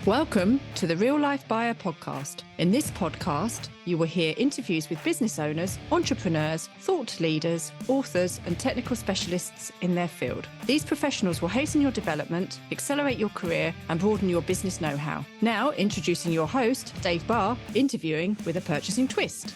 Welcome to the Real Life Buyer podcast. In this podcast, you will hear interviews with business owners, entrepreneurs, thought leaders, authors, and technical specialists in their field. These professionals will hasten your development, accelerate your career, and broaden your business know-how. Now, introducing your host, Dave Barr, interviewing with a purchasing twist.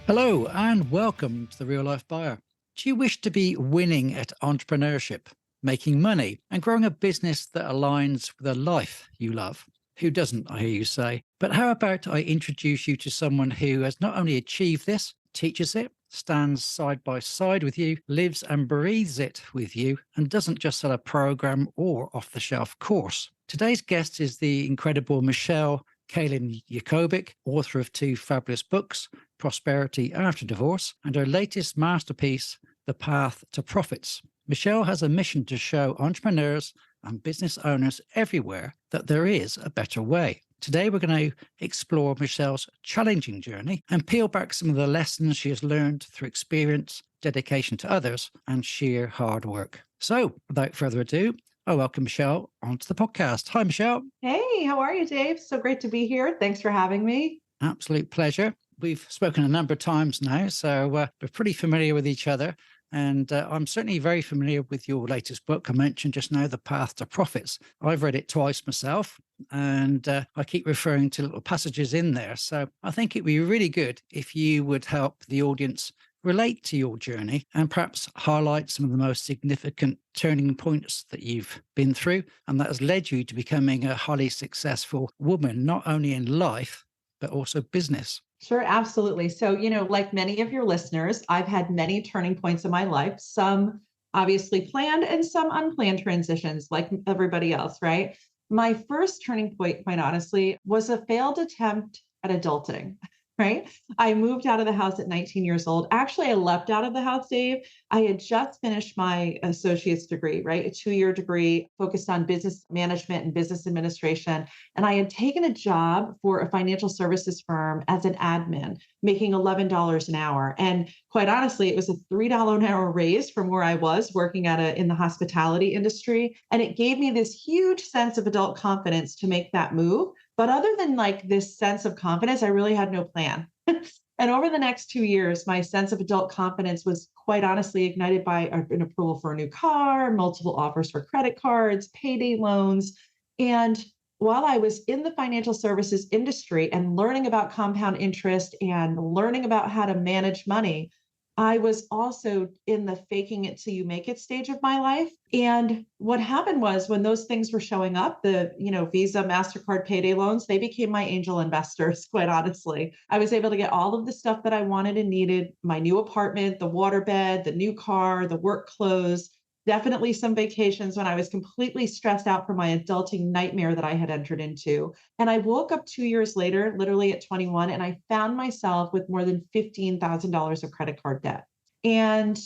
Hello, and welcome to the Real Life Buyer. Do you wish to be winning at entrepreneurship, making money, and growing a business that aligns with a life you love? Who doesn't, I hear you say? But how about I introduce you to someone who has not only achieved this, teaches it, stands side by side with you, lives and breathes it with you, and doesn't just sell a program or off-the-shelf course. Today's guest is the incredible Michelle Kalin Jacobik, author of 2 fabulous books, Prosperity After Divorce, and her latest masterpiece, The Path to Profits. Michelle has a mission to show entrepreneurs and business owners everywhere that there is a better way. Today, we're going to explore Michelle's challenging journey and peel back some of the lessons she has learned through experience, dedication to others, and sheer hard work. So, without further ado, I welcome Michelle onto the podcast. Hi, Michelle. Hey, how are you, Dave? So great to be here. Thanks for having me. Absolute pleasure. We've spoken a number of times now, so we're pretty familiar with each other. And I'm certainly very familiar with your latest book. I mentioned just now, The Path to Profits. I've read it twice myself, and I keep referring to little passages in there. So I think it'd be really good if you would help the audience relate to your journey and perhaps highlight some of the most significant turning points that you've been through and that has led you to becoming a highly successful woman, not only in life, but also business. Sure, absolutely. So, like many of your listeners, I've had many turning points in my life, some obviously planned and some unplanned transitions, like everybody else, right? My first turning point, quite honestly, was a failed attempt at adulting. Right? I moved out of the house at 19 years old. Actually, I left out of the house, Dave. I had just finished my associate's degree, right? A 2-year degree focused on business management and business administration. And I had taken a job for a financial services firm as an admin, making $11 an hour. And quite honestly, it was a $3 an hour raise from where I was working in the hospitality industry. And it gave me this huge sense of adult confidence to make that move. But other than like this sense of confidence, I really had no plan. And over the next 2 years, my sense of adult confidence was quite honestly ignited by an approval for a new car, multiple offers for credit cards, payday loans. And while I was in the financial services industry and learning about compound interest and learning about how to manage money, I was also in the faking it till you make it stage of my life. And what happened was when those things were showing up, the, Visa, MasterCard payday loans, they became my angel investors, quite honestly. I was able to get all of the stuff that I wanted and needed, my new apartment, the waterbed, the new car, the work clothes, definitely some vacations when I was completely stressed out from my adulting nightmare that I had entered into. And I woke up 2 years later, literally at 21, and I found myself with more than $15,000 of credit card debt. And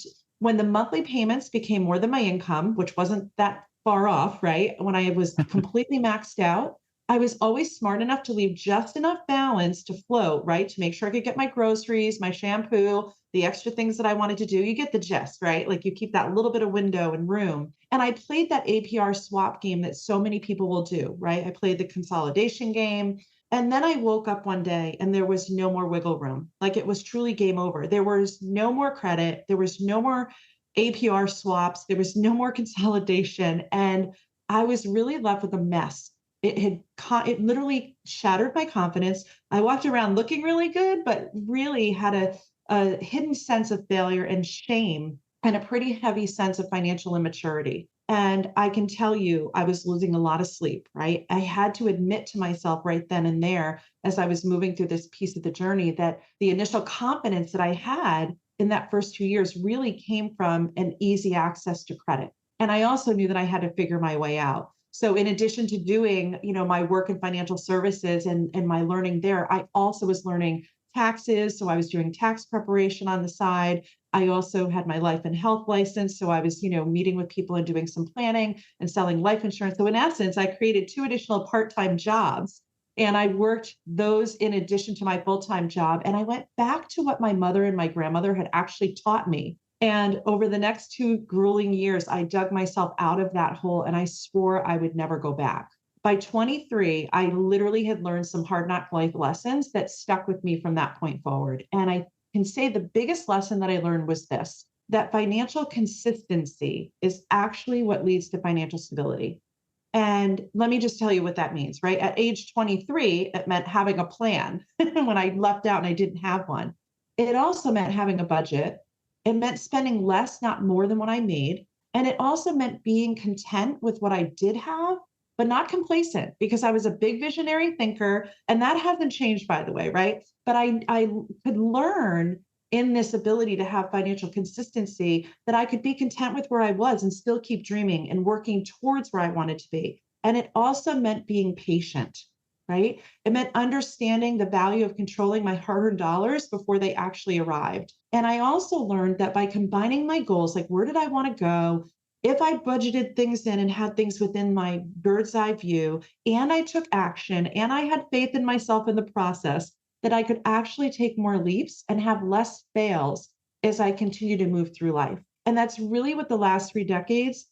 when the monthly payments became more than my income, which wasn't that far off, right? When I was completely maxed out, I was always smart enough to leave just enough balance to float, right? To make sure I could get my groceries, my shampoo, the extra things that I wanted to do. You get the gist, right? Like you keep that little bit of window and room. And I played that APR swap game that so many people will do, right? I played the consolidation game. And then I woke up one day and there was no more wiggle room. Like it was truly game over. There was no more credit. There was no more APR swaps. There was no more consolidation. And I was really left with a mess. It literally shattered my confidence. I walked around looking really good, but really had a hidden sense of failure and shame and a pretty heavy sense of financial immaturity. And I can tell you, I was losing a lot of sleep, right? I had to admit to myself right then and there, as I was moving through this piece of the journey, that the initial confidence that I had in that first 2 years really came from an easy access to credit. And I also knew that I had to figure my way out. So in addition to doing, my work in financial services and my learning there, I also was learning taxes. So I was doing tax preparation on the side. I also had my life and health license. So I was, meeting with people and doing some planning and selling life insurance. So in essence, I created 2 additional part-time jobs and I worked those in addition to my full-time job. And I went back to what my mother and my grandmother had actually taught me And over the next 2 grueling years, I dug myself out of that hole and I swore I would never go back. By 23, I literally had learned some hard knock life lessons that stuck with me from that point forward. And I can say the biggest lesson that I learned was this, that financial consistency is actually what leads to financial stability. And let me just tell you what that means, right? At age 23, it meant having a plan when I left out and I didn't have one. It also meant having a budget. It meant spending less, not more than what I made. And it also meant being content with what I did have, but not complacent because I was a big visionary thinker. And that hasn't changed, by the way, right? But I could learn in this ability to have financial consistency that I could be content with where I was and still keep dreaming and working towards where I wanted to be. And it also meant being patient, right? It meant understanding the value of controlling my hard-earned dollars before they actually arrived. And I also learned that by combining my goals, like where did I want to go? If I budgeted things in and had things within my bird's eye view, and I took action and I had faith in myself in the process, that I could actually take more leaps and have less fails as I continue to move through life. And that's really what the last 3 decades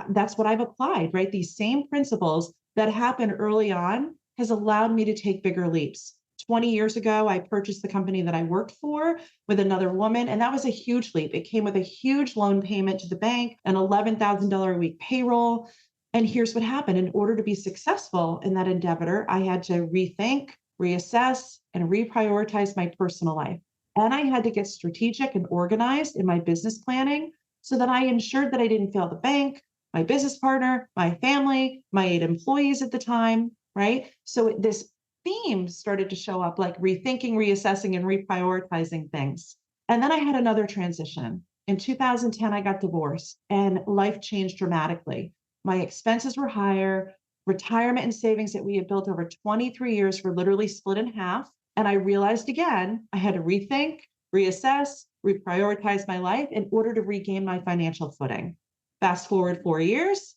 that's what I've applied, right? These same principles that happened early on has allowed me to take bigger leaps. 20 years ago, I purchased the company that I worked for with another woman, and that was a huge leap. It came with a huge loan payment to the bank, an $11,000 a week payroll. And here's what happened. In order to be successful in that endeavor, I had to rethink, reassess, and reprioritize my personal life. And I had to get strategic and organized in my business planning so that I ensured that I didn't fail the bank, my business partner, my family, my 8 employees at the time, right? So this theme started to show up, like rethinking, reassessing, and reprioritizing things. And then I had another transition. In 2010, I got divorced and life changed dramatically. My expenses were higher. Retirement and savings that we had built over 23 years were literally split in half. And I realized again, I had to rethink, reassess, reprioritize my life in order to regain my financial footing. Fast forward 4 years,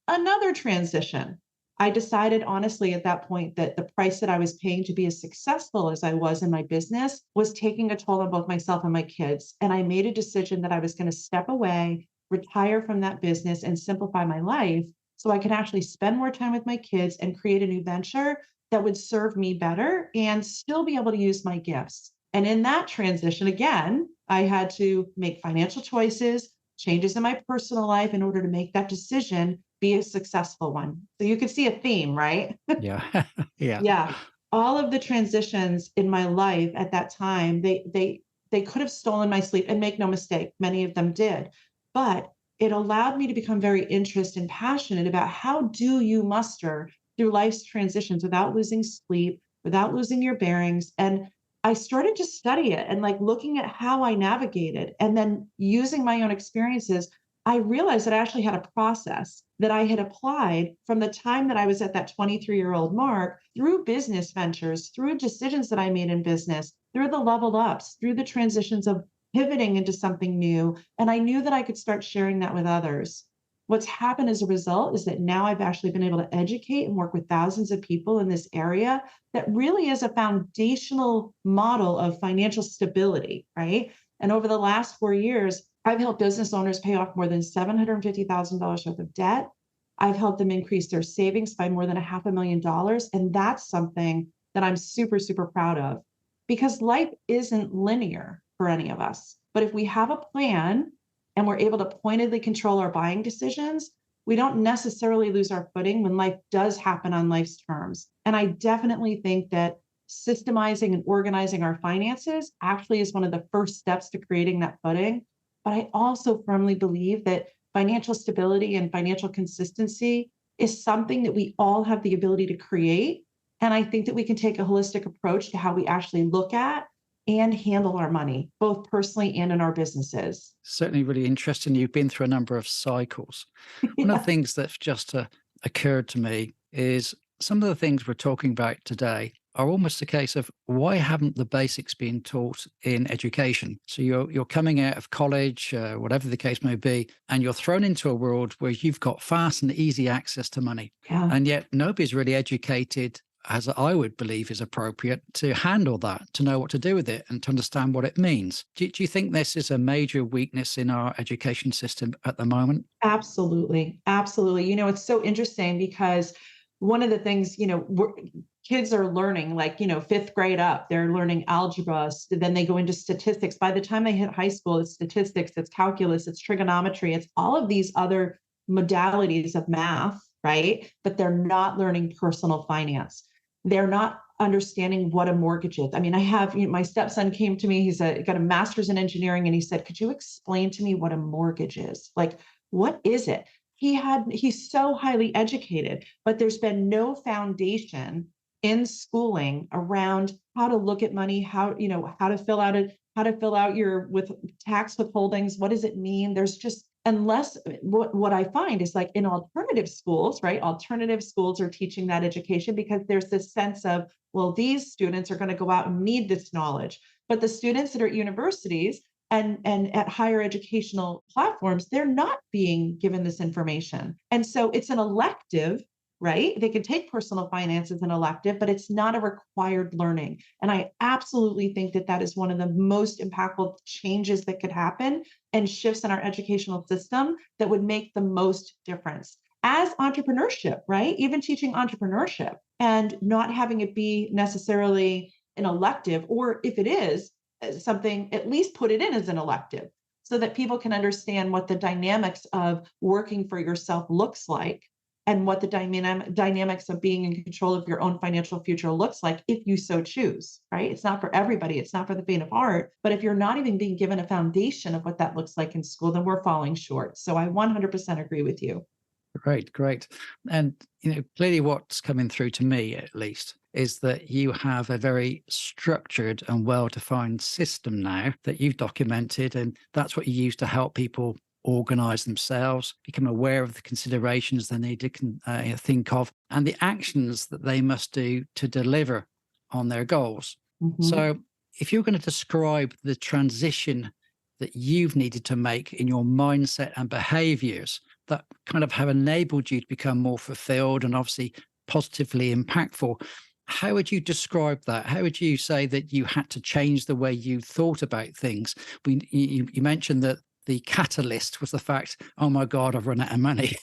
another transition. I decided honestly at that point that the price that I was paying to be as successful as I was in my business was taking a toll on both myself and my kids. And I made a decision that I was going to step away, retire from that business, and simplify my life so I could actually spend more time with my kids and create a new venture that would serve me better and still be able to use my gifts. And in that transition, again, I had to make financial choices, changes in my personal life in order to make that decision be a successful one. So you could see a theme, right? Yeah. Yeah. Yeah. All of the transitions in my life at that time, they could have stolen my sleep, and make no mistake, many of them did. But it allowed me to become very interested and passionate about how do you muster through life's transitions without losing sleep, without losing your bearings. And I started to study it and like looking at how I navigated and then using my own experiences. I realized that I actually had a process that I had applied from the time that I was at that 23-year-old mark through business ventures, through decisions that I made in business, through the level ups, through the transitions of pivoting into something new. And I knew that I could start sharing that with others. What's happened as a result is that now I've actually been able to educate and work with thousands of people in this area that really is a foundational model of financial stability, right? And over the last 4 years, I've helped business owners pay off more than $750,000 worth of debt. I've helped them increase their savings by more than $500,000. And that's something that I'm super, super proud of because life isn't linear for any of us. But if we have a plan and we're able to pointedly control our buying decisions, we don't necessarily lose our footing when life does happen on life's terms. And I definitely think that systemizing and organizing our finances actually is one of the first steps to creating that footing. But I also firmly believe that financial stability and financial consistency is something that we all have the ability to create. And I think that we can take a holistic approach to how we actually look at and handle our money, both personally and in our businesses. Certainly really interesting. You've been through a number of cycles. One of the things that's just occurred to me is some of the things we're talking about today are almost a case of why haven't the basics been taught in education? So you're coming out of college, whatever the case may be, and you're thrown into a world where you've got fast and easy access to money. Yeah. And yet nobody's really educated as I would believe is appropriate to handle that, to know what to do with it and to understand what it means. Do you think this is a major weakness in our education system at the moment? Absolutely. Absolutely. It's so interesting because one of the things, kids are learning like, fifth grade up, they're learning algebra, then they go into statistics. By the time they hit high school, it's statistics, it's calculus, it's trigonometry, it's all of these other modalities of math, right? But they're not learning personal finance. They're not understanding what a mortgage is. I mean, I have, my stepson came to me, got a master's in engineering, and he said, could you explain to me what a mortgage is? Like, what is it? He's so highly educated, but there's been no foundation in schooling around how to look at money, how to fill out your with tax withholdings. What does it mean? There's just, unless what I find is like in alternative schools, right? Alternative schools are teaching that education because there's this sense of, well, these students are going to go out and need this knowledge. But the students that are at universities and at higher educational platforms, they're not being given this information. And so it's an elective, right? They can take personal finance as an elective, but it's not a required learning. And I absolutely think that is one of the most impactful changes that could happen and shifts in our educational system that would make the most difference. As entrepreneurship, right? Even teaching entrepreneurship and not having it be necessarily an elective, or if it is something, at least put it in as an elective so that people can understand what the dynamics of working for yourself looks like and what the dynamics of being in control of your own financial future looks like if you so choose, right? It's not for everybody. It's not for the faint of heart. But if you're not even being given a foundation of what that looks like in school, then we're falling short. So I 100% agree with you. Great. And, clearly what's coming through to me, at least, is that you have a very structured and well-defined system now that you've documented. And that's what you use to help people organize themselves, become aware of the considerations they need to think of, and the actions that they must do to deliver on their goals. Mm-hmm. So if you're going to describe the transition that you've needed to make in your mindset and behaviors that kind of have enabled you to become more fulfilled and obviously positively impactful, how would you describe that? How would you say that you had to change the way you thought about things? You mentioned that the catalyst was the fact, oh my God, I've run out of money,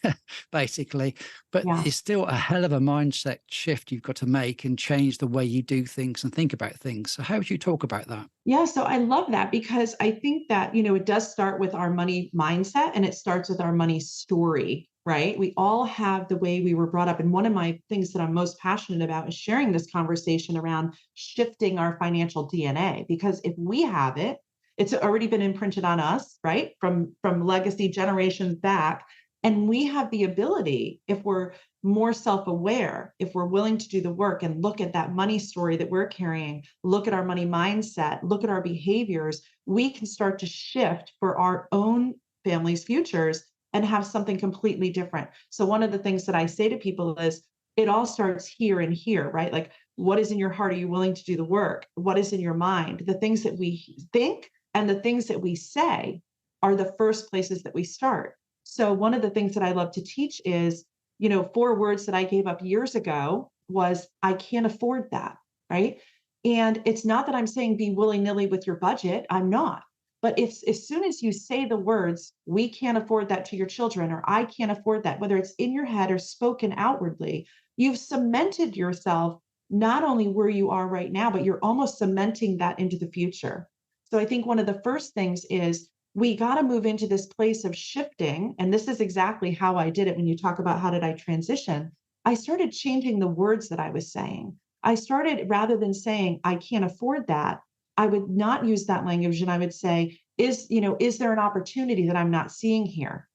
basically. But it's still a hell of a mindset shift you've got to make and change the way you do things and think about things. So how would you talk about that? Yeah, so I love that because I think that, it does start with our money mindset and it starts with our money story, right? We all have the way we were brought up. And one of my things that I'm most passionate about is sharing this conversation around shifting our financial DNA, because if we have it, it's already been imprinted on us, right? From legacy generations back. And we have the ability, if we're more self-aware, if we're willing to do the work and look at that money story that we're carrying, look at our money mindset, look at our behaviors, we can start to shift for our own families' futures and have something completely different. So one of the things that I say to people is, it all starts here and here, right? Like, what is in your heart? Are you willing to do the work? What is in your mind? The things that we think and the things that we say are the first places that we start. So one of the things that I love to teach is, 4 words that I gave up years ago was, I can't afford that, right? And it's not that I'm saying be willy-nilly with your budget. I'm not. But if as soon as you say the words, we can't afford that to your children, or I can't afford that, whether it's in your head or spoken outwardly, you've cemented yourself not only where you are right now, but you're almost cementing that into the future. So I think one of the first things is we got to move into this place of shifting. And this is exactly how I did it. When you talk about how did I transition, I started changing the words that I was saying. I started, rather than saying, I can't afford that, I would not use that language. And I would say, is there an opportunity that I'm not seeing here?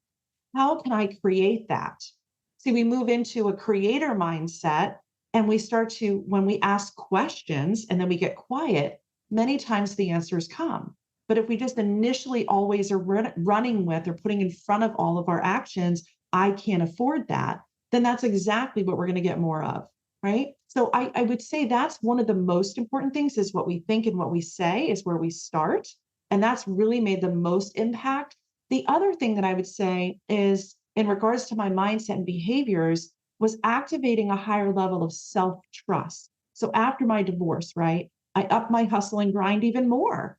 How can I create that? See, we move into a creator mindset and we start to, when we ask questions and then we get quiet, many times the answers come. But if we just initially always are running with or putting in front of all of our actions, I can't afford that, then that's exactly what we're going to get more of, right? So I would say that's one of the most important things, is what we think and what we say is where we start. And that's really made the most impact. The other thing that I would say is, in regards to my mindset and behaviors, was activating a higher level of self-trust. So after my divorce, right, I upped my hustle and grind even more.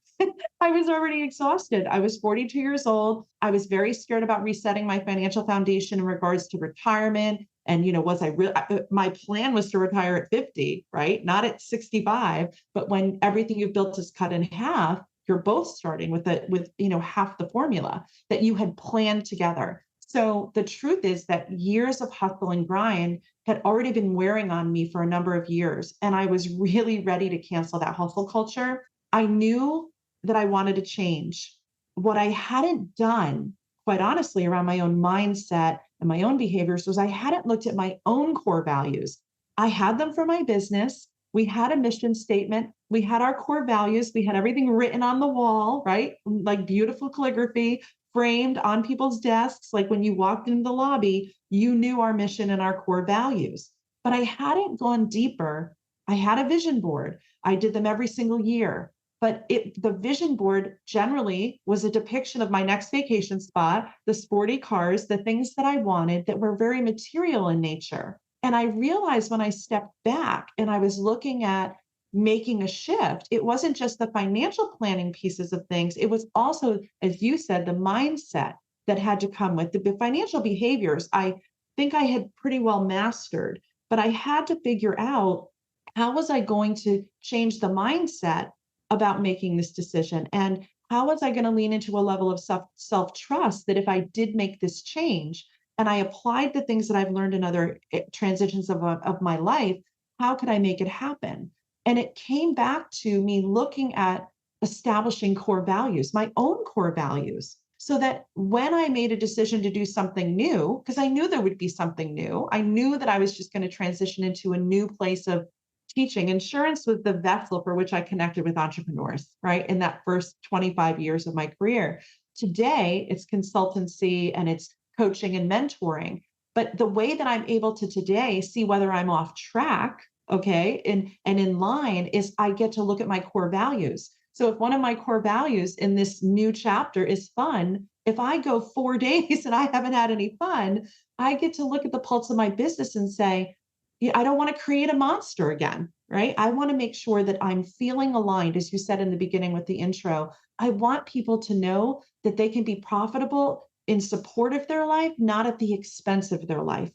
I was already exhausted. I was 42 years old. I was very scared about resetting my financial foundation in regards to retirement. And, was I really, my plan was to retire at 50, right? Not at 65. But when everything you've built is cut in half, you're both starting with half the formula that you had planned together. So the truth is that years of hustle and grind had already been wearing on me for a number of years. And I was really ready to cancel that hustle culture. I knew that I wanted to change. What I hadn't done, quite honestly, around my own mindset and my own behaviors was I hadn't looked at my own core values. I had them for my business. We had a mission statement. We had our core values. We had everything written on the wall, right? Like beautiful calligraphy framed on people's desks. Like when you walked into the lobby, you knew our mission and our core values. But I hadn't gone deeper. I had a vision board. I did them every single year. But the vision board generally was a depiction of my next vacation spot, the sporty cars, the things that I wanted that were very material in nature. And I realized when I stepped back and I was looking at making a shift, it wasn't just the financial planning pieces of things. It was also, as you said, the mindset that had to come with the financial behaviors. I think I had pretty well mastered, but I had to figure out how was I going to change the mindset about making this decision? And how was I going to lean into a level of self-trust that if I did make this change and I applied the things that I've learned in other transitions of my life, how could I make it happen? And it came back to me looking at establishing core values, my own core values, so that when I made a decision to do something new, because I knew there would be something new, I knew that I was just going to transition into a new place of teaching. Insurance was the vessel for which I connected with entrepreneurs, right? In that first 25 years of my career. Today, it's consultancy and it's coaching and mentoring. But the way that I'm able to today see whether I'm off track, okay, and in line is I get to look at my core values. So if one of my core values in this new chapter is fun, if I go 4 days and I haven't had any fun, I get to look at the pulse of my business and say, yeah, I don't want to create a monster again, right? I want to make sure that I'm feeling aligned, as you said in the beginning with the intro. I want people to know that they can be profitable in support of their life, not at the expense of their life.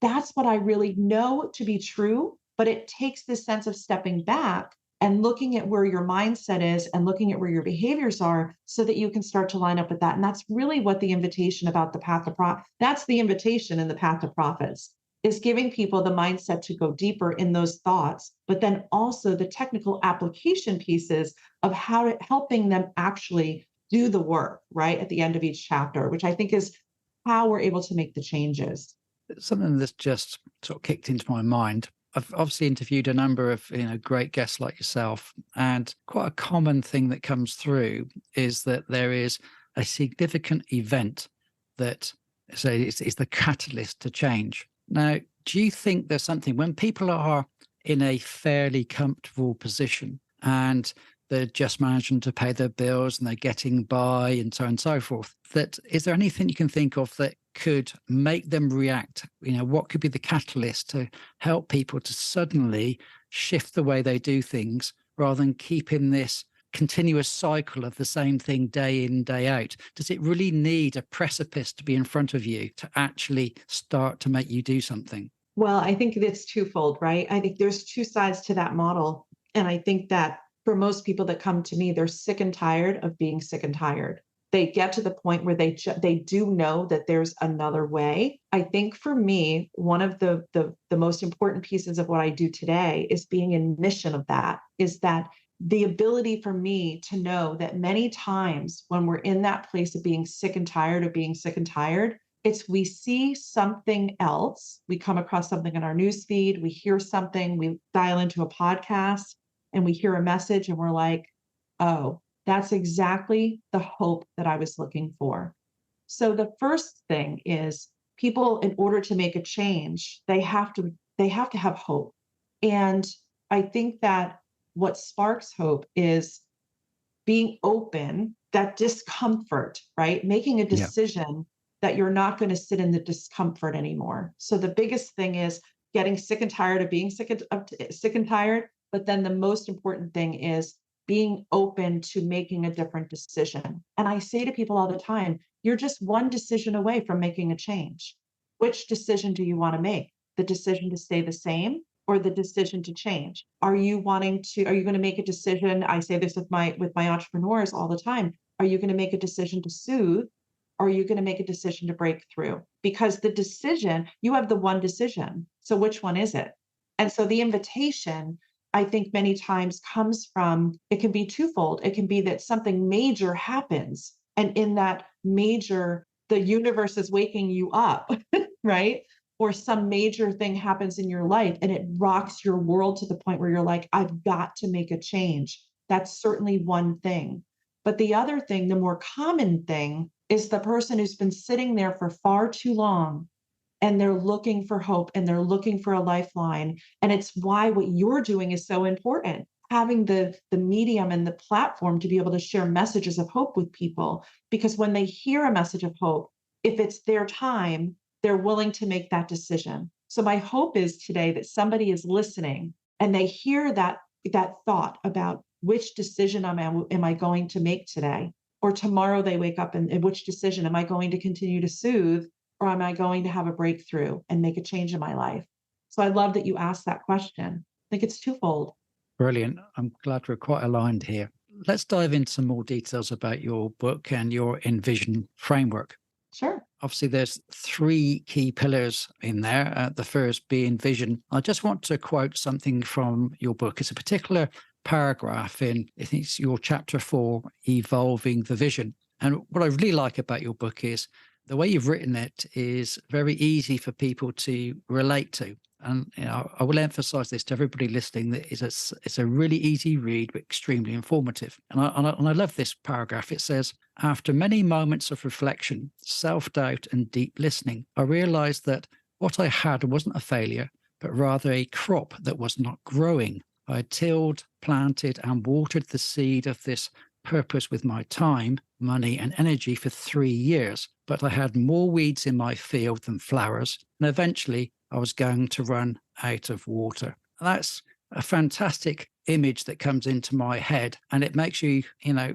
That's what I really know to be true, but it takes this sense of stepping back and looking at where your mindset is and looking at where your behaviors are so that you can start to line up with that. And that's really what the invitation about the path to profit, that's the invitation in the path to profits, is giving people the mindset to go deeper in those thoughts, but then also the technical application pieces of helping them actually do the work, right, at the end of each chapter, which I think is how we're able to make the changes. Something that's just sort of kicked into my mind. I've obviously interviewed a number of great guests like yourself, and quite a common thing that comes through is that there is a significant event that is the catalyst to change. Now, do you think there's something when people are in a fairly comfortable position and they're just managing to pay their bills and they're getting by and so on and so forth, that is there anything you can think of that could make them react? What could be the catalyst to help people to suddenly shift the way they do things rather than keep in this continuous cycle of the same thing day in, day out? Does it really need a precipice to be in front of you to actually start to make you do something? Well, I think it's twofold, right? I think there's two sides to that model. And I think that for most people that come to me, they're sick and tired of being sick and tired. They get to the point where they do know that there's another way. I think for me, one of the most important pieces of what I do today is being in mission of that, is that the ability for me to know that many times when we're in that place of being sick and tired of being sick and tired, it's we see something else, we come across something in our news feed, we hear something, we dial into a podcast and we hear a message and we're like, oh, that's exactly the hope that I was looking for. So the first thing is people, in order to make a change, they have to have hope. And I think that what sparks hope is being open, that discomfort, right? Making a decision that you're not going to sit in the discomfort anymore. So the biggest thing is getting sick and tired of being sick and tired. But then the most important thing is being open to making a different decision. And I say to people all the time, you're just one decision away from making a change. Which decision do you want to make? The decision to stay the same or the decision to change? Are you going to make a decision? I say this with my entrepreneurs all the time. Are you going to make a decision to soothe? Or are you going to make a decision to break through? Because the decision, you have the one decision. So which one is it? And so the invitation, I think many times comes from, it can be twofold. It can be that something major happens. And in that major, the universe is waking you up, right? Or some major thing happens in your life and it rocks your world to the point where you're like, I've got to make a change. That's certainly one thing. But the other thing, the more common thing, is the person who's been sitting there for far too long and they're looking for hope and they're looking for a lifeline. And it's why what you're doing is so important. Having the medium and the platform to be able to share messages of hope with people, because when they hear a message of hope, if it's their time, they're willing to make that decision. So my hope is today that somebody is listening and they hear that thought about which decision am I going to make today? Or tomorrow they wake up and which decision am I going to continue to soothe, or am I going to have a breakthrough and make a change in my life? So I love that you asked that question. I think it's twofold. Brilliant. I'm glad we're quite aligned here. Let's dive into some more details about your book and your Envision framework. Sure. Obviously, there's 3 key pillars in there. The first being vision. I just want to quote something from your book. It's a particular paragraph in, I think it's your chapter 4, Evolving the Vision. And what I really like about your book is the way you've written it is very easy for people to relate to. And I will emphasize this to everybody listening, that it's a really easy read, but extremely informative. And I love this paragraph. It says, after many moments of reflection, self-doubt, and deep listening, I realized that what I had wasn't a failure, but rather a crop that was not growing. I had tilled, planted, and watered the seed of this purpose with my time, money, and energy for 3 years, but I had more weeds in my field than flowers, and eventually I was going to run out of water. That's a fantastic image that comes into my head, and it makes you,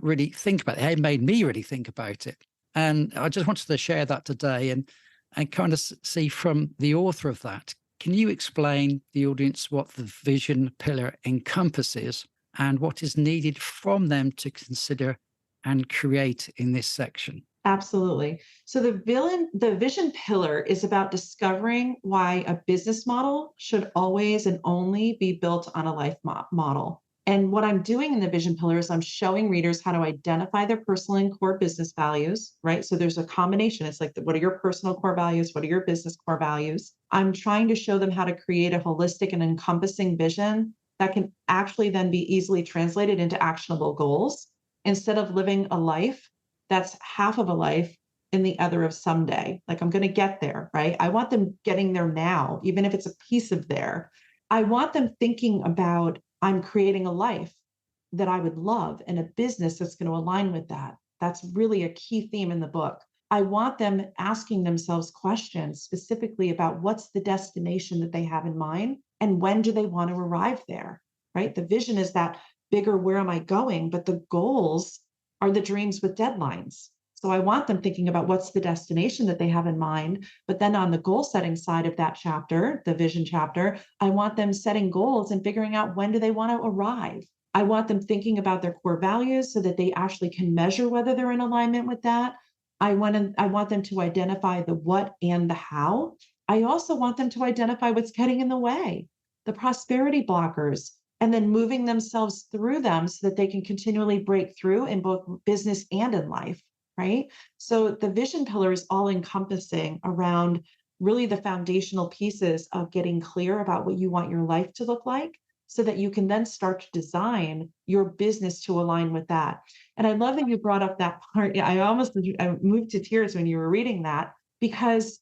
really think about it. It made me really think about it. And I just wanted to share that today and kind of see from the author of that. Can you explain the audience what the vision pillar encompasses and what is needed from them to consider and create in this section? Absolutely. So the vision pillar is about discovering why a business model should always and only be built on a life model. And what I'm doing in the vision pillar is I'm showing readers how to identify their personal and core business values, right? So there's a combination. It's like, what are your personal core values? What are your business core values? I'm trying to show them how to create a holistic and encompassing vision that can actually then be easily translated into actionable goals instead of living a life that's half of a life and the other of someday. Like, I'm going to get there, right? I want them getting there now, even if it's a piece of there. I want them thinking about, I'm creating a life that I would love and a business that's going to align with that. That's really a key theme in the book. I want them asking themselves questions specifically about what's the destination that they have in mind and when do they want to arrive there, right? The vision is that bigger, where am I going? But the goals are the dreams with deadlines. So I want them thinking about what's the destination that they have in mind. But then on the goal setting side of that chapter, the vision chapter, I want them setting goals and figuring out when do they want to arrive. I want them thinking about their core values so that they actually can measure whether they're in alignment with that. I want them to identify the what and the how. I also want them to identify what's getting in the way, the prosperity blockers, and then moving themselves through them so that they can continually break through in both business and in life, right? So the vision pillar is all encompassing around really the foundational pieces of getting clear about what you want your life to look like so that you can then start to design your business to align with that. And I love that you brought up that part. I moved to tears when you were reading that, because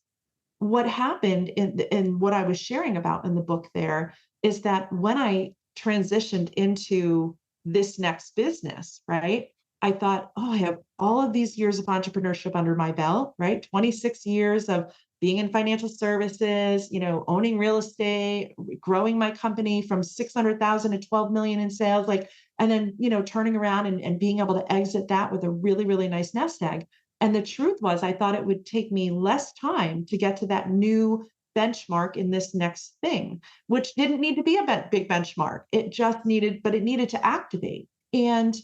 what happened in what I was sharing about in the book there is that when I transitioned into this next business, right? I thought, oh, I have all of these years of entrepreneurship under my belt, right? 26 years of being in financial services, owning real estate, growing my company from 600,000 to 12 million in sales, and then, turning around and being able to exit that with a really, really nice nest egg. And the truth was, I thought it would take me less time to get to that new benchmark in this next thing, which didn't need to be a big benchmark. It needed to activate. And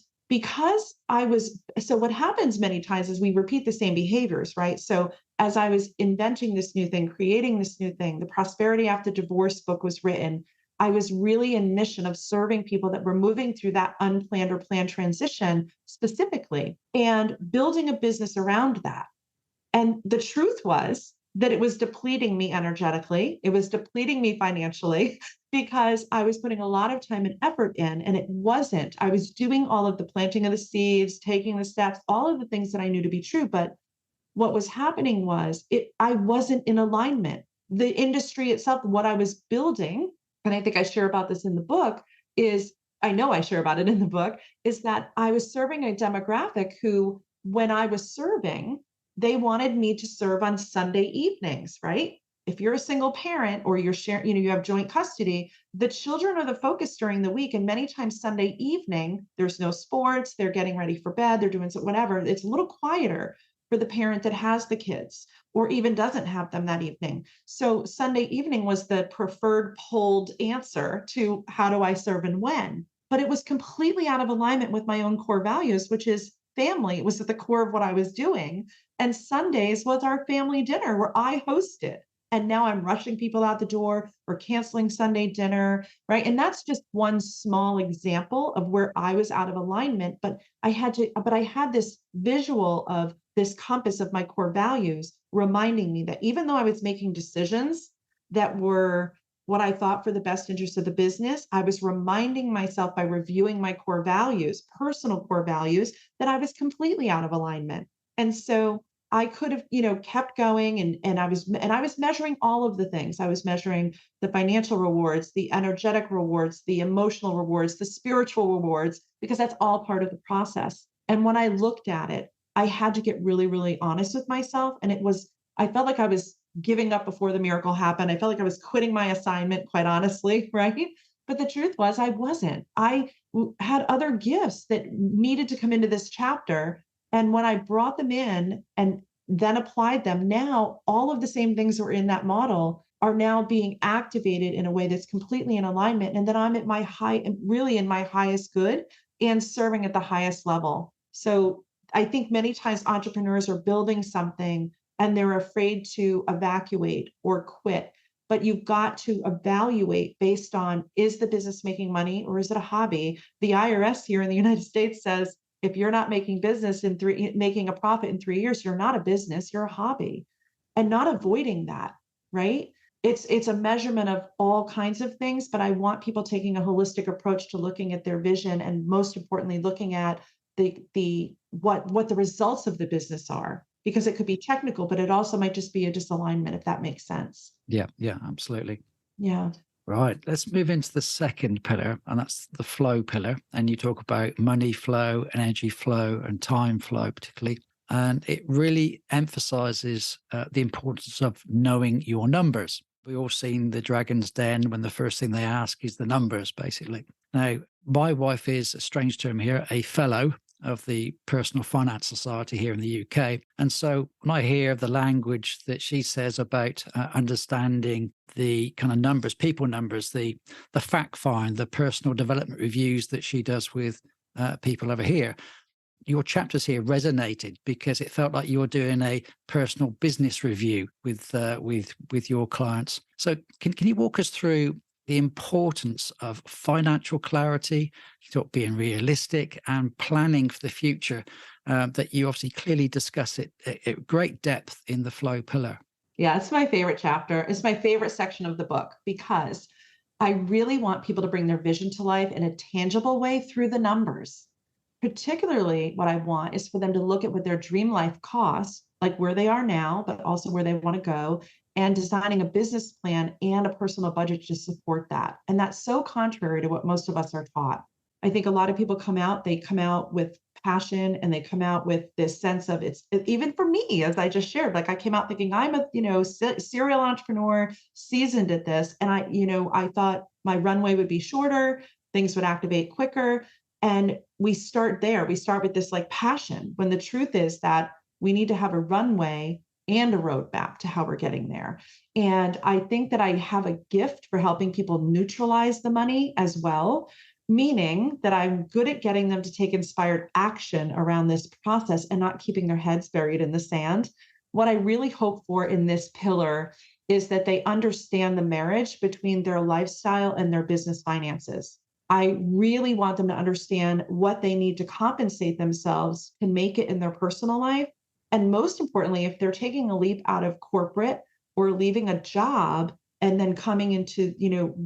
so what happens many times is we repeat the same behaviors, right? So as I was inventing this new thing, creating this new thing, the Prosperity After Divorce book was written. I was really in mission of serving people that were moving through that unplanned or planned transition specifically and building a business around that. And the truth was that it was depleting me energetically. It was depleting me financially because I was putting a lot of time and effort in, and it wasn't. I was doing all of the planting of the seeds, taking the steps, all of the things that I knew to be true. But what was happening was I wasn't in alignment. The industry itself, what I was building, and I think I share about this in the book, I know I share about it in the book, is that I was serving a demographic who, when I was serving, they wanted me to serve on Sunday evenings, right? If you're a single parent or you're sharing, you have joint custody, the children are the focus during the week. And many times Sunday evening, there's no sports, they're getting ready for bed, they're doing whatever. It's a little quieter for the parent that has the kids or even doesn't have them that evening. So Sunday evening was the preferred pulled answer to how do I serve and when, but it was completely out of alignment with my own core values, which is family. It was at the core of what I was doing. And Sundays was our family dinner where I hosted. And now I'm rushing people out the door or canceling Sunday dinner, right? And that's just one small example of where I was out of alignment. But I had this visual of this compass of my core values reminding me that even though I was making decisions that were what I thought for the best interest of the business, I was reminding myself by reviewing my core values, personal core values, that I was completely out of alignment. And so I could have, kept going and I was measuring all of the things. I was measuring the financial rewards, the energetic rewards, the emotional rewards, the spiritual rewards, because that's all part of the process. And when I looked at it, I had to get really, really honest with myself. And I felt like I was giving up before the miracle happened. I felt like I was quitting my assignment, quite honestly, right? But the truth was I wasn't. I had other gifts that needed to come into this chapter. And when I brought them in and then applied them, now all of the same things that were in that model are now being activated in a way that's completely in alignment. And then I'm at really in my highest good and serving at the highest level. So I think many times entrepreneurs are building something and they're afraid to evacuate or quit. But you've got to evaluate based on, is the business making money or is it a hobby? The IRS here in the United States says, if you're not making making a profit in 3 years, you're not a business, you're a hobby. And not avoiding that, right? It's a measurement of all kinds of things, but I want people taking a holistic approach to looking at their vision and most importantly, looking at what the results of the business are, because it could be technical, but it also might just be a disalignment, if that makes sense. Yeah, absolutely. Yeah. Right. Let's move into the second pillar, and that's the flow pillar. And you talk about money flow, energy flow, and time flow, particularly. And it really emphasizes the importance of knowing your numbers. We've all seen the Dragon's Den when the first thing they ask is the numbers, basically. Now, my wife is, a strange term here, a fellow of the Personal Finance Society here in the UK. And so when I hear the language that she says about understanding the kind of numbers, people numbers, the fact find, the personal development reviews that she does with people over here, your chapters here resonated because it felt like you were doing a personal business review with your clients. So can you walk us through the importance of financial clarity, you talk being realistic and planning for the future, that you obviously clearly discuss it at great depth in the flow pillar? Yeah, it's my favorite chapter. It's my favorite section of the book because I really want people to bring their vision to life in a tangible way through the numbers. Particularly what I want is for them to look at what their dream life costs, like where they are now, but also where they want to go, and designing a business plan and a personal budget to support that. And that's so contrary to what most of us are taught. I think a lot of people come out with passion and they come out with this sense of even for me, as I just shared, like I came out thinking I'm a, serial entrepreneur, seasoned at this. And I thought my runway would be shorter, things would activate quicker. And we start there. We start with this like passion, when the truth is that we need to have a runway and a roadmap to how we're getting there. And I think that I have a gift for helping people neutralize the money as well, meaning that I'm good at getting them to take inspired action around this process and not keeping their heads buried in the sand. What I really hope for in this pillar is that they understand the marriage between their lifestyle and their business finances. I really want them to understand what they need to compensate themselves to make it in their personal life. And most importantly, if they're taking a leap out of corporate or leaving a job and then coming into,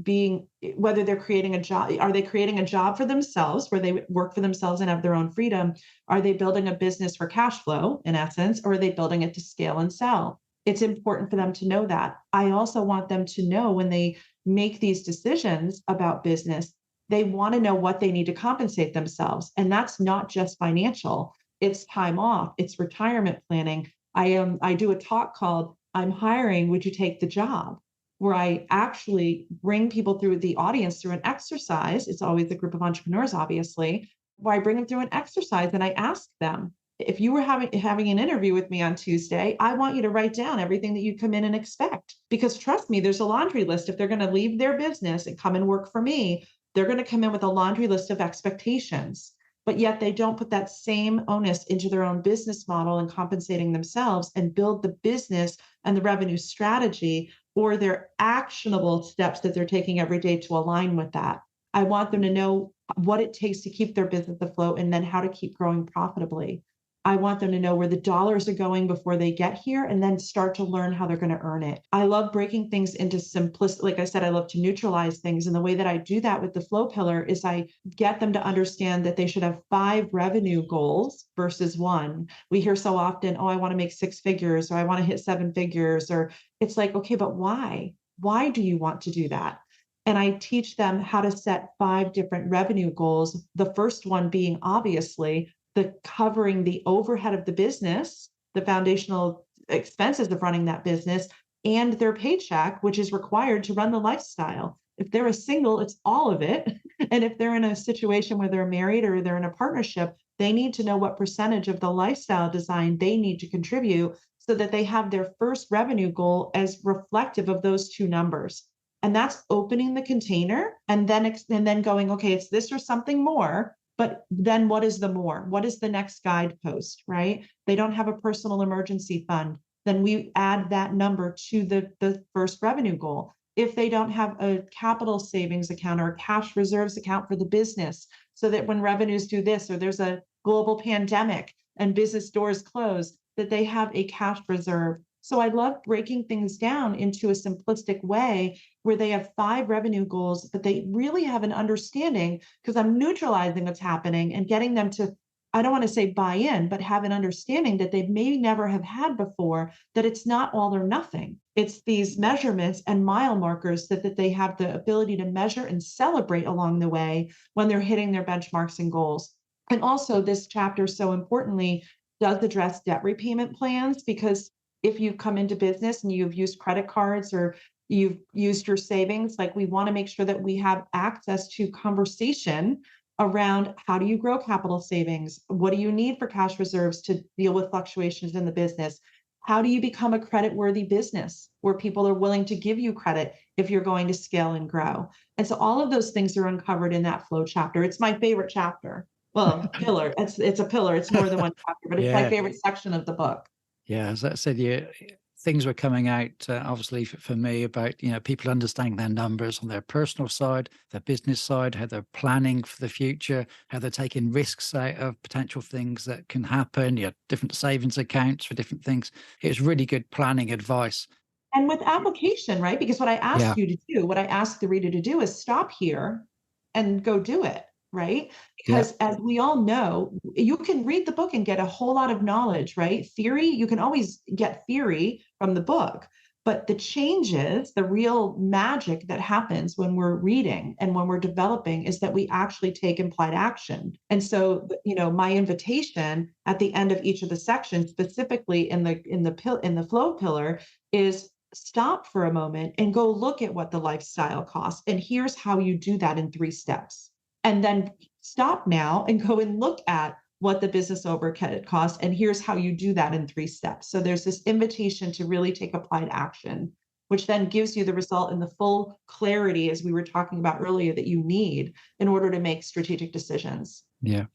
being, whether they're creating a job, are they creating a job for themselves where they work for themselves and have their own freedom? Are they building a business for cash flow in essence, or are they building it to scale and sell? It's important for them to know that. I also want them to know when they make these decisions about business, they want to know what they need to compensate themselves. And that's not just financial. It's time off, it's retirement planning. I do a talk called I'm Hiring, Would You Take the Job? Where I actually bring people through the audience through an exercise. It's always a group of entrepreneurs, obviously, where I bring them through an exercise and I ask them, if you were having an interview with me on Tuesday, I want you to write down everything that you come in and expect. Because trust me, there's a laundry list. If they're going to leave their business and come and work for me, they're going to come in with a laundry list of expectations. But yet they don't put that same onus into their own business model and compensating themselves and build the business and the revenue strategy or their actionable steps that they're taking every day to align with that. I want them to know what it takes to keep their business afloat and then how to keep growing profitably. I want them to know where the dollars are going before they get here and then start to learn how they're going to earn it. I love breaking things into simplicity. Like I said, I love to neutralize things. And the way that I do that with the flow pillar is I get them to understand that they should have 5 revenue goals versus 1. We hear so often, oh, I want to make 6 figures, or I want to hit 7 figures, or it's like, okay, but why? Why do you want to do that? And I teach them how to set 5 different revenue goals. The first one being obviously the covering the overhead of the business, the foundational expenses of running that business, and their paycheck, which is required to run the lifestyle. If they're a single, it's all of it. And if they're in a situation where they're married or they're in a partnership, they need to know what percentage of the lifestyle design they need to contribute so that they have their first revenue goal as reflective of those 2 numbers. And that's opening the container and then going, okay, it's this or something more. But then what is the more? What is the next guidepost, right? They don't have a personal emergency fund. Then we add that number to the first revenue goal. If they don't have a capital savings account or a cash reserves account for the business, so that when revenues do this, or there's a global pandemic and business doors close, that they have a cash reserve. So I love breaking things down into a simplistic way where they have 5 revenue goals, but they really have an understanding, because I'm neutralizing what's happening and getting them to, I don't want to say buy in, but have an understanding that they may never have had before, that it's not all or nothing. It's these measurements and mile markers that they have the ability to measure and celebrate along the way when they're hitting their benchmarks and goals. And also this chapter, so importantly, does address debt repayment plans, because if you come into business and you've used credit cards or you've used your savings, like we want to make sure that we have access to conversation around how do you grow capital savings? What do you need for cash reserves to deal with fluctuations in the business? How do you become a credit-worthy business where people are willing to give you credit if you're going to scale and grow? And so all of those things are uncovered in that flow chapter. It's my favorite chapter. Well, pillar. It's a pillar. It's more than one chapter, but it's my favorite section of the book. Yeah, as I said, things were coming out, obviously, for me about, people understanding their numbers on their personal side, their business side, how they're planning for the future, how they're taking risks out of potential things that can happen, different savings accounts for different things. It's really good planning advice. And with application, right? Because what I asked you to do, what I asked the reader to do is stop here and go do it. Right? Because as we all know, you can read the book and get a whole lot of knowledge, right? Theory, you can always get theory from the book, But the changes, the real magic that happens when we're reading and when we're developing is that we actually take implied action. And so, my invitation at the end of each of the sections, specifically in the flow pillar, is stop for a moment and go look at what the lifestyle costs. And here's how you do that in 3 steps. And then stop now and go and look at what the business overhead costs. And here's how you do that in 3 steps. So there's this invitation to really take applied action, which then gives you the result and the full clarity, as we were talking about earlier, that you need in order to make strategic decisions. Yeah.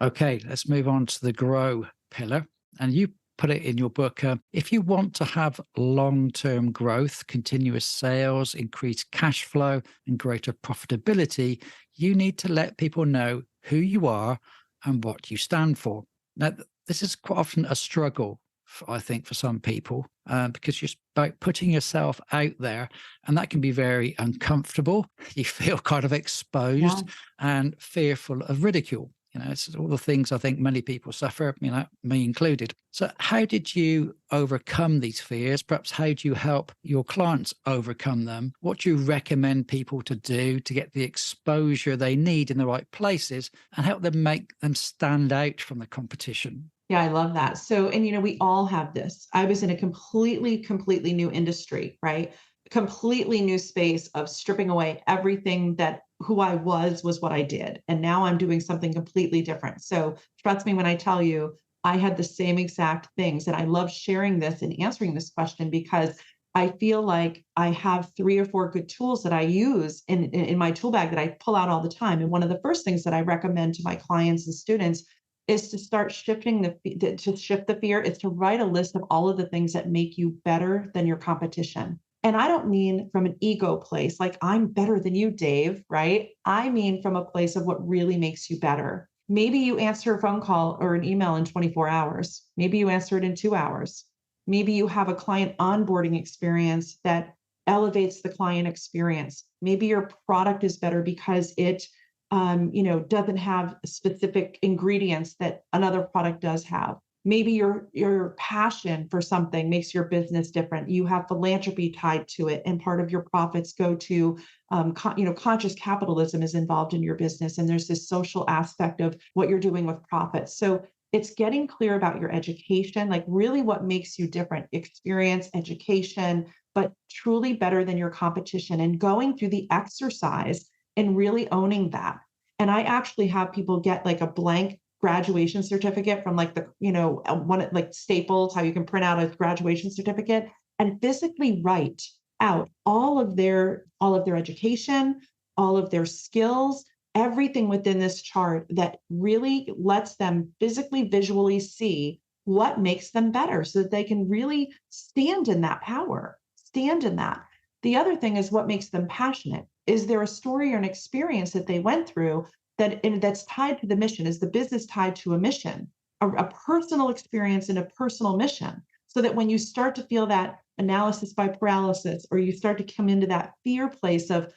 Okay, let's move on to the grow pillar. And you put it in your book, if you want to have long-term growth, continuous sales, increased cash flow, and greater profitability, you need to let people know who you are and what you stand for. Now, this is quite often a struggle, I think, for some people, because you're about putting yourself out there, and that can be very uncomfortable. You feel kind of exposed and fearful of ridicule. It's all the things I think many people suffer, me included. So how did you overcome these fears? Perhaps how do you help your clients overcome them? What do you recommend people to do to get the exposure they need in the right places and help them make them stand out from the competition? Yeah, I love that. So, and we all have this. I was in a completely new industry, right? Completely new space of stripping away everything that who I was what I did. And now I'm doing something completely different. So trust me when I tell you, I had the same exact things. And I love sharing this and answering this question because I feel like I have 3 or 4 good tools that I use in my tool bag that I pull out all the time. And one of the first things that I recommend to my clients and students is to start shifting to shift the fear, is to write a list of all of the things that make you better than your competition. And I don't mean from an ego place, like I'm better than you, Dave, right? I mean from a place of what really makes you better. Maybe you answer a phone call or an email in 24 hours. Maybe you answer it in 2 hours. Maybe you have a client onboarding experience that elevates the client experience. Maybe your product is better because it doesn't have specific ingredients that another product does have. Maybe your passion for something makes your business different. You have philanthropy tied to it, and part of your profits go to, conscious capitalism is involved in your business, and there's this social aspect of what you're doing with profits. So it's getting clear about your education, like really what makes you different, experience, education, but truly better than your competition, and going through the exercise and really owning that. And I actually have people get like a blank graduation certificate from like one like Staples, how you can print out a graduation certificate, and physically write out all of their education, all of their skills, everything within this chart that really lets them physically, visually see what makes them better so that they can really stand in that power, stand in that. The other thing is what makes them passionate. Is there a story or an experience that they went through that's tied to the mission? Is the business tied to a mission, a personal experience and a personal mission? So that when you start to feel that analysis by paralysis, or you start to come into that fear place of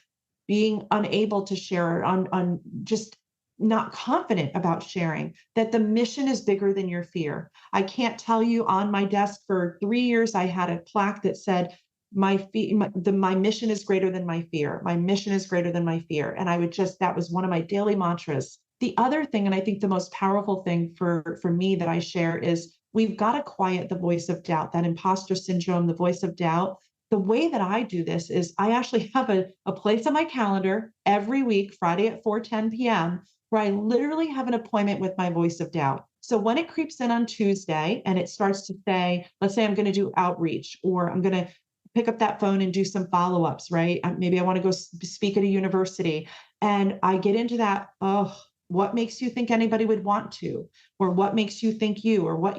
being unable to share, on just not confident about sharing, that the mission is bigger than your fear. I can't tell you, on my desk for 3 years, I had a plaque that said, my mission is greater than my fear. My mission is greater than my fear. And that was one of my daily mantras. The other thing, and I think the most powerful thing for me that I share, is we've got to quiet the voice of doubt, that imposter syndrome, the voice of doubt. The way that I do this is I actually have a place on my calendar every week, Friday at 4:10 p.m., where I literally have an appointment with my voice of doubt. So when it creeps in on Tuesday and it starts to say, let's say I'm going to do outreach, or I'm going to pick up that phone and do some follow-ups, right? Maybe I want to go speak at a university, and I get into that, what makes you think anybody would want to, or what makes you think you, or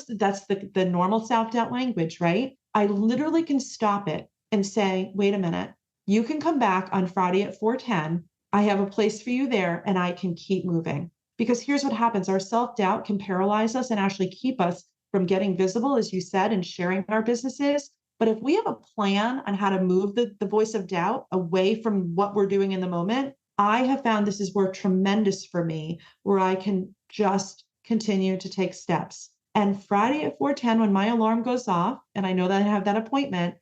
that's the normal self-doubt language, right? I literally can stop it and say, wait a minute, you can come back on Friday at 4:10. I have a place for you there, and I can keep moving. Because here's what happens. Our self-doubt can paralyze us and actually keep us from getting visible, as you said, and sharing our businesses. But if we have a plan on how to move the voice of doubt away from what we're doing in the moment, I have found this has worked tremendous for me, where I can just continue to take steps. And Friday at 4:10, when my alarm goes off, and I know that I have that appointment,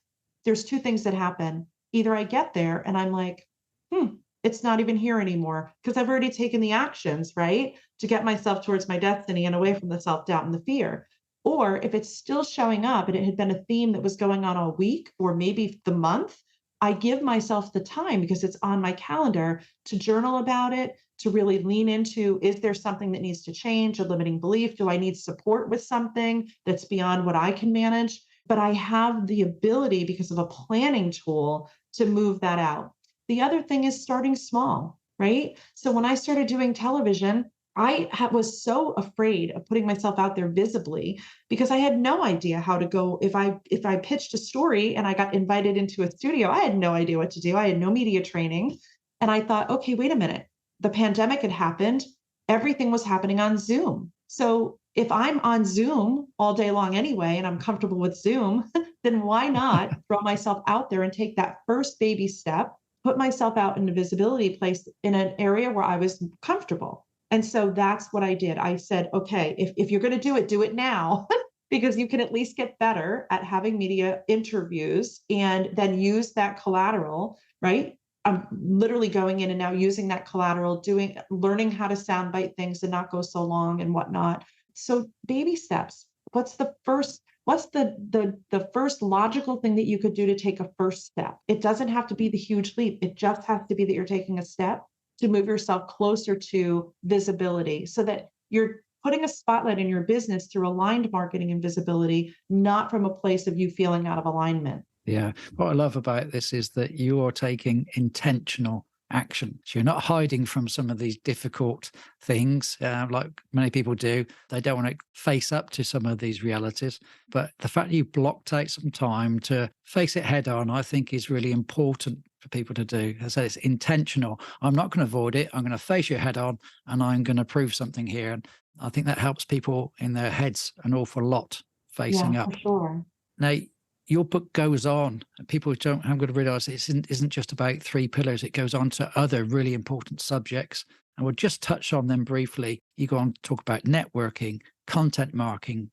there's two things that happen. Either I get there and I'm like, it's not even here anymore because I've already taken the actions, right? To get myself towards my destiny and away from the self-doubt and the fear. Or if it's still showing up and it had been a theme that was going on all week or maybe the month, I give myself the time because it's on my calendar to journal about it, to really lean into, is there something that needs to change, a limiting belief? Do I need support with something that's beyond what I can manage? But I have the ability because of a planning tool to move that out. The other thing is starting small, right? So when I started doing television, was so afraid of putting myself out there visibly because I had no idea how to go. If I pitched a story and I got invited into a studio, I had no idea what to do. I had no media training. And I thought, okay, wait a minute. The pandemic had happened. Everything was happening on Zoom. So if I'm on Zoom all day long anyway, and I'm comfortable with Zoom, then why not throw myself out there and take that first baby step, put myself out in a visibility place in an area where I was comfortable. And so that's what I did. I said, okay, if you're going to do it now, because you can at least get better at having media interviews and then use that collateral, right? I'm literally going in and now using that collateral, learning how to soundbite things and not go so long and whatnot. So baby steps. What's the first logical thing that you could do to take a first step? It doesn't have to be the huge leap. It just has to be that you're taking a step to move yourself closer to visibility so that you're putting a spotlight in your business through aligned marketing and visibility, not from a place of you feeling out of alignment. Yeah. What I love about this is that you are taking intentional action. So you're not hiding from some of these difficult things like many people do. They don't want to face up to some of these realities. But the fact that you blocked out some time to face it head on, I think is really important for people to do. As I said, it's intentional. I'm not going to avoid it. I'm going to face you head on and I'm going to prove something here. And I think that helps people in their heads an awful lot facing up. For sure. Now, your book goes on. People haven't got to realize it isn't just about three pillars. It goes on to other really important subjects. And we'll just touch on them briefly. You go on to talk about networking, content marketing,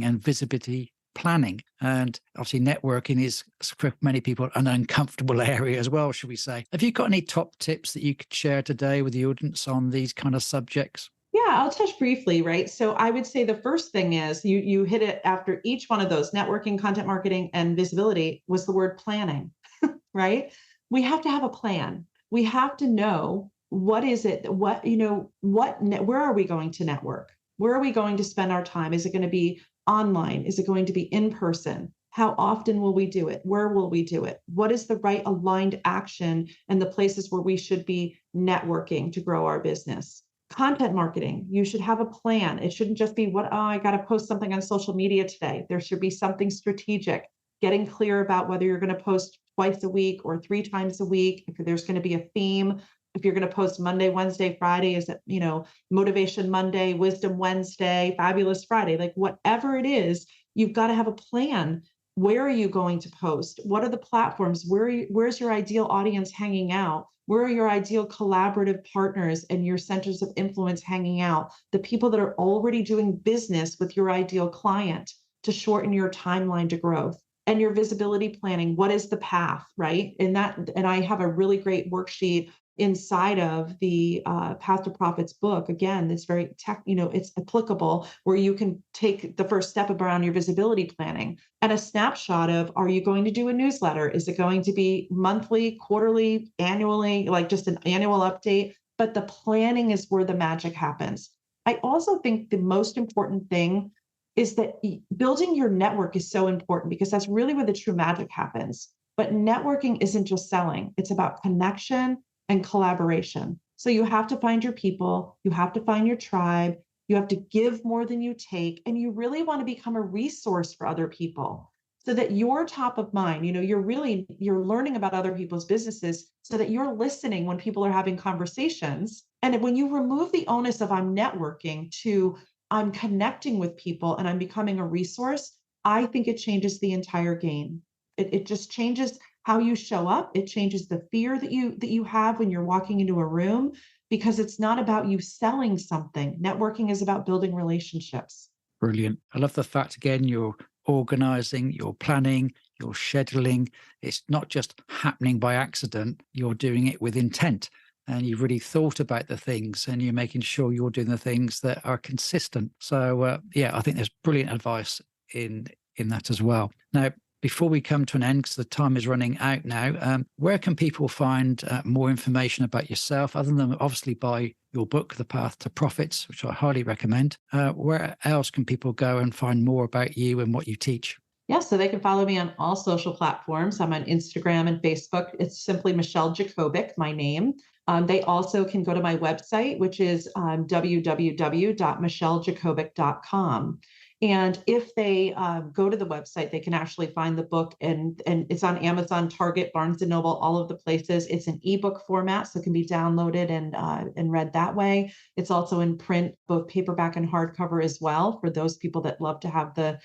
and visibility planning. And obviously networking is for many people an uncomfortable area as well, should we say. Have you got any top tips that you could share today with the audience on these kind of subjects? Yeah, I'll touch briefly, right? So I would say the first thing is you hit it after each one of those, networking, content marketing, and visibility, was the word planning, right? We have to have a plan. We have to know where are we going to network? Where are we going to spend our time? Is it going to be online? Is it going to be in person? How often will we do it? Where will we do it? What is the right aligned action and the places where we should be networking to grow our business? Content marketing, you should have a plan. It shouldn't just be I got to post something on social media today. There should be something strategic, getting clear about whether you're going to post twice a week or 3 times a week. If there's going to be a theme, if you're going to post Monday, Wednesday, Friday, is it, Motivation Monday, Wisdom Wednesday, Fabulous Friday, like whatever it is, you've got to have a plan. Where are you going to post? What are the platforms? Where's your ideal audience hanging out? Where are your ideal collaborative partners and your centers of influence hanging out? The people that are already doing business with your ideal client to shorten your timeline to growth. And your visibility planning. What is the path, right? And I have a really great worksheet inside of the Path to Profits book. Again, it's very it's applicable, where you can take the first step around your visibility planning and a snapshot of, are you going to do a newsletter? Is it going to be monthly, quarterly, annually, like just an annual update? But the planning is where the magic happens. I also think the most important thing is that building your network is so important, because that's really where the true magic happens. But networking isn't just selling. It's about connection and collaboration. So you have to find your people, you have to find your tribe, you have to give more than you take, and you really want to become a resource for other people so that you're top of mind. You're learning about other people's businesses so that you're listening when people are having conversations. And when you remove the onus of I'm networking to I'm connecting with people and I'm becoming a resource, I think it changes the entire game. It just changes how you show up. It changes the fear that you have when you're walking into a room, because it's not about you selling something. Networking is about building relationships. Brilliant. I love the fact, again, you're organizing, you're planning, you're scheduling. It's not just happening by accident. You're doing it with intent, and you've really thought about the things, and you're making sure you're doing the things that are consistent. So, I think there's brilliant advice in that as well. Now, before we come to an end, because the time is running out now, where can people find more information about yourself, other than obviously buy your book, The Path to Profits, which I highly recommend? Where else can people go and find more about you and what you teach? Yeah, so they can follow me on all social platforms. I'm on Instagram and Facebook. It's simply Michelle Jacobik, my name. They also can go to my website, which is www.michellejacobic.com. And if they go to the website, they can actually find the book, and it's on Amazon, Target, Barnes and Noble, all of the places. It's an ebook format, so it can be downloaded and read that way. It's also in print, both paperback and hardcover as well, for those people that love to have the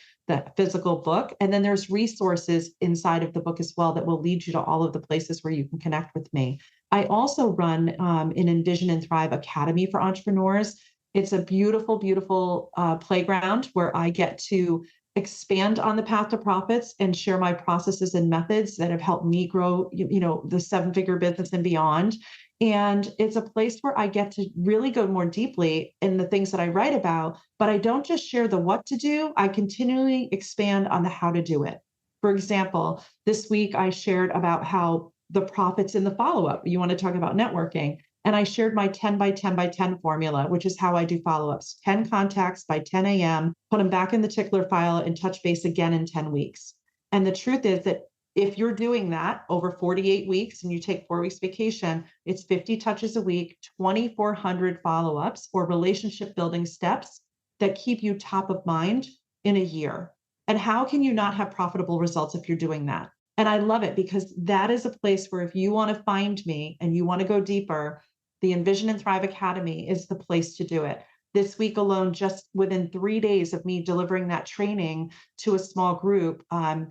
physical book. And then there's resources inside of the book as well that will lead you to all of the places where you can connect with me. I also run an Envision and Thrive Academy for entrepreneurs. It's a beautiful, beautiful playground where I get to expand on the path to profits and share my processes and methods that have helped me grow, the seven-figure business and beyond. And it's a place where I get to really go more deeply in the things that I write about, but I don't just share the what to do. I continually expand on the how to do it. For example, this week I shared about how the profits in the follow-up, you want to talk about networking. And I shared my 10 by 10 by 10 formula, which is how I do follow-ups. 10 contacts by 10 a.m., put them back in the tickler file and touch base again in 10 weeks. And the truth is that if you're doing that over 48 weeks and you take 4 weeks vacation, it's 50 touches a week, 2,400 follow-ups or relationship building steps that keep you top of mind in a year. And how can you not have profitable results if you're doing that? And I love it, because that is a place where if you want to find me and you want to go deeper, the Envision and Thrive Academy is the place to do it. This week alone, just within 3 days of me delivering that training to a small group, I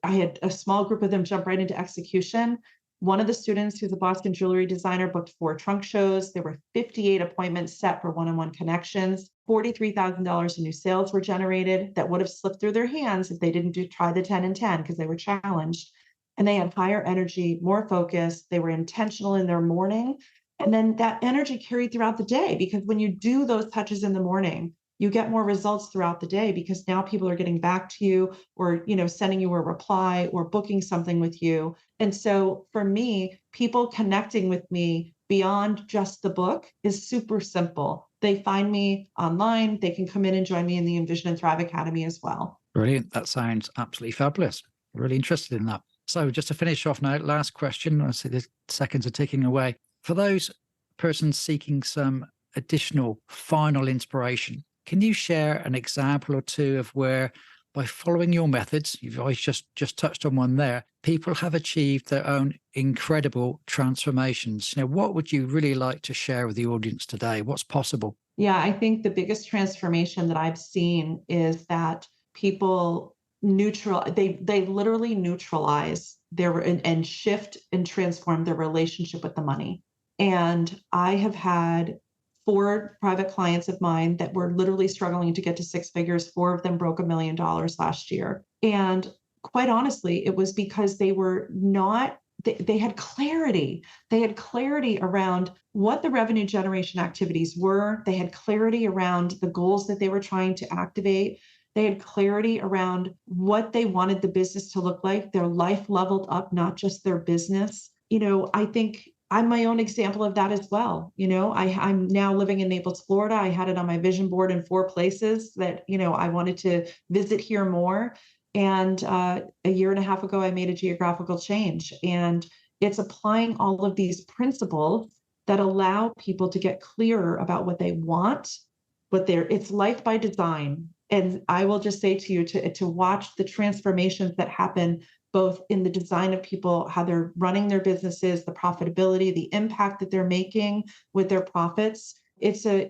had a small group of them jump right into execution. One of the students, who's a Boston jewelry designer, booked 4 trunk shows. There were 58 appointments set for one-on-one connections. $43,000 in new sales were generated that would have slipped through their hands if they didn't try the 10 and 10, because they were challenged. And they had higher energy, more focus. They were intentional in their morning. And then that energy carried throughout the day, because when you do those touches in the morning, you get more results throughout the day, because now people are getting back to you, or, sending you a reply or booking something with you. And so for me, people connecting with me beyond just the book is super simple. They find me online. They can come in and join me in the Envision and Thrive Academy as well. Brilliant. That sounds absolutely fabulous. Really interested in that. So just to finish off now, last question. I see the seconds are ticking away. For those persons seeking some additional final inspiration, can you share an example or two of where, by following your methods, you've always just touched on one there, people have achieved their own incredible transformations? What would you really like to share with the audience today? What's possible? Yeah, I think the biggest transformation that I've seen is that people they literally neutralize their and shift and transform their relationship with the money. And I have had 4 private clients of mine that were literally struggling to get to 6 figures. 4 of them broke $1 million last year. And quite honestly, it was because they were not, they had clarity. They had clarity around what the revenue generation activities were. They had clarity around the goals that they were trying to activate. They had clarity around what they wanted the business to look like. Their life leveled up, not just their business. I think I'm my own example of that as well. I'm now living in Naples, Florida. I had it on my vision board in 4 places that, I wanted to visit here more. And a year and a half ago, I made a geographical change. And it's applying all of these principles that allow people to get clearer about what they want, it's life by design. And I will just say to you to watch the transformations that happen both in the design of people, how they're running their businesses, the profitability, the impact that they're making with their profits. It's a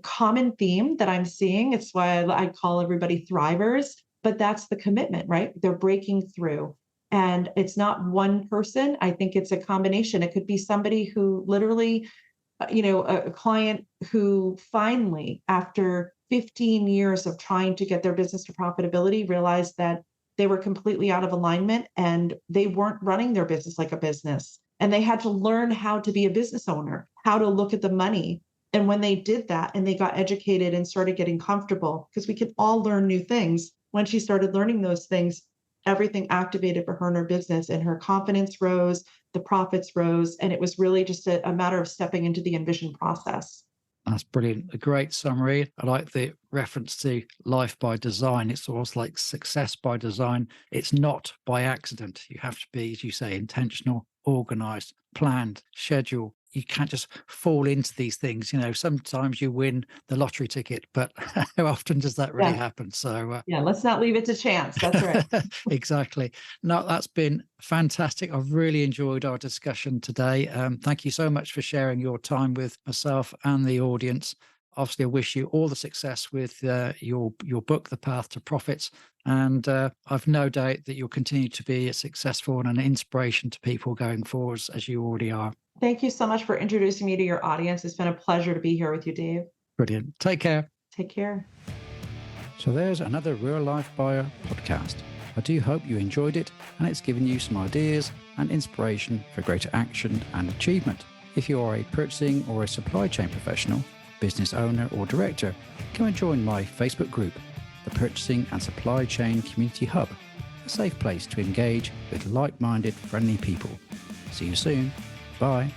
common theme that I'm seeing. It's why I call everybody thrivers, but that's the commitment, right? They're breaking through. And it's not one person. I think it's a combination. It could be somebody who literally, a client who finally, after 15 years of trying to get their business to profitability realized that they were completely out of alignment and they weren't running their business like a business. And they had to learn how to be a business owner, how to look at the money. And when they did that and they got educated and started getting comfortable, because we can all learn new things, when she started learning those things, everything activated for her in her business and her confidence rose, the profits rose. And it was really just a matter of stepping into the envision process. That's brilliant. A great summary. I like the reference to life by design. It's almost like success by design. It's not by accident. You have to be, as you say, intentional, organized, planned, schedule. You can't just fall into these things. Sometimes you win the lottery ticket, but how often does that really happen? So let's not leave it to chance. That's right. Exactly. No, that's been fantastic. I've really enjoyed our discussion today. Thank you so much for sharing your time with myself and the audience. Obviously, I wish you all the success with your book, The Path to Profits. And I've no doubt that you'll continue to be successful and an inspiration to people going forwards, as you already are. Thank you so much for introducing me to your audience. It's been a pleasure to be here with you, Dave. Brilliant. Take care. Take care. So there's another Real Life Buyer podcast. I do hope you enjoyed it and it's given you some ideas and inspiration for greater action and achievement. If you are a purchasing or a supply chain professional, business owner or director, come and join my Facebook group, the Purchasing and Supply Chain Community Hub, a safe place to engage with like-minded, friendly people. See you soon. Bye.